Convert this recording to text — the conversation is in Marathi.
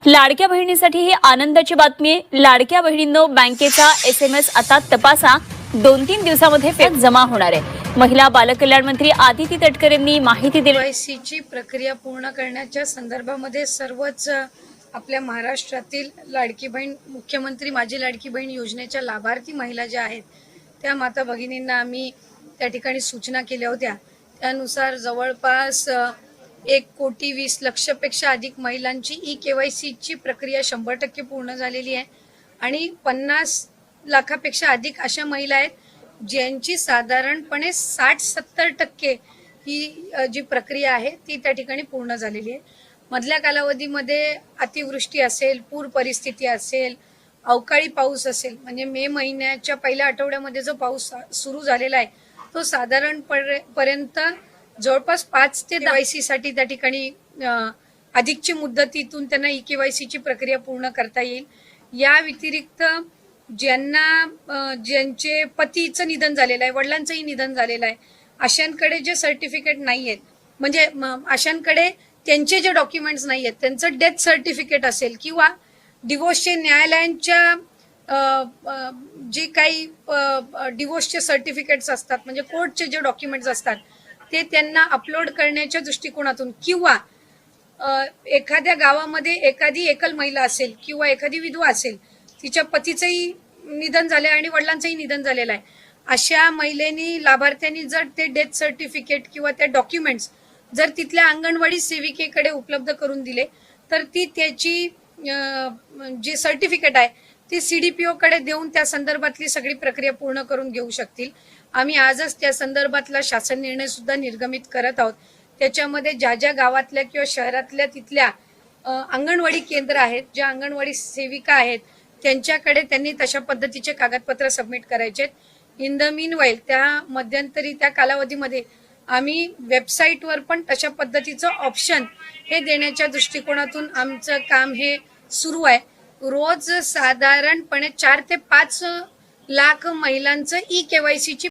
लाडक्या बहिणीसाठी ही आनंदाची बातमी आहे। लाडक्या बहिणींनो, बँकेचा SMS आता तपासा। 2-3 दिवसांमध्ये फेक जमा होणार आहे। महिला बालकल्याण मंत्री आदिती तटकरे यांनी माहिती दिली। केवायसीची प्रक्रिया पूर्ण करण्याच्या संदर्भामध्ये सर्वच आपल्या महाराष्ट्रातील लाडकी बहीण, मुख्यमंत्री माझी लाडकी बहीण योजनेच्या लाभार्थी महिला ज्या आहेत त्या माता भगिनींना आम्ही त्या ठिकाणी सूचना केल्या होत्या। त्यानुसार जवळपास 1,20,00,000पेक्षा अधिक महिलांची केवायसीची प्रक्रिया 100% पूर्ण झालेली आहे आणि 50 लाखापेक्षा अधिक अशा महिला आहेत ज्यांची साधारणपणे 60-70% ही जी प्रक्रिया आहे ती त्या ठिकाणी पूर्ण झालेली आहे। मधल्या कालावधीमध्ये अतिवृष्टी असेल, पूर परिस्थिती असेल, अवकाळी पाऊस असेल, म्हणजे मे महिन्याच्या पहिल्या आठवड्यामध्ये जो पाऊस सुरू झालेला आहे तो साधारणपर्यंत जवळपास 5 ते 10 केवायसीसाठी त्या ठिकाणी अधिकची मुदतीतून त्यांना केवायसीची प्रक्रिया पूर्ण करता येईल। या व्यतिरिक्त ज्यांचे पतीचं निधन झालेलं आहे, वडिलांचंही निधन झालेलं आहे, अशांकडे जे सर्टिफिकेट नाही आहेत, म्हणजे अशांकडे त्यांचे जे डॉक्युमेंट्स नाही आहेत, त्यांचं डेथ सर्टिफिकेट असेल किंवा डिवोर्सचे न्यायालयांच्या जे काही डिवोर्सचे सर्टिफिकेट्स असतात, म्हणजे कोर्टचे जे डॉक्युमेंट्स असतात ते त्यांना अपलोड करण्याच्या दृष्टिकोनातून, किंवा एखाद्या गावामध्ये एखादी एकल महिला असेल किंवा एखादी विधवा असेल, तिच्या पतीचंही निधन झालं आहे आणि वडिलांचंही निधन झालेलं आहे, अशा महिलेनी, लाभार्थ्यांनी जर ते डेथ सर्टिफिकेट किंवा त्या डॉक्युमेंट्स जर तिथल्या अंगणवाडी सेविकेकडे उपलब्ध करून दिले तर ती त्याची जे सर्टिफिकेट आहे ती CDPO कडे देऊन त्या संदर्भातली सगळी प्रक्रिया पूर्ण करून घेऊ शकतील। आम्ही आजच त्या संदर्भातला शासन निर्णय सुद्धा निर्गमित करत आहोत। त्याच्यामध्ये ज्या गावातल्या किंवा शहरातल्या तिथल्या अंगणवाडी केंद्र आहेत, ज्या अंगणवाडी सेविका आहेत, त्यांच्याकडे त्यांनी तशा पद्धतीचे कागदपत्र सबमिट करायचे। इन द मीन वाईल, त्या मध्यंतरी त्या कालावधीमध्ये आम्ही वेबसाईटवर पण तशा पद्धतीचं ऑप्शन हे देण्याच्या दृष्टिकोनातून आमचं काम हे सुरू आहे। रोज साधारणपणे 4 ते 5 लाख महिलांचं केवायसीची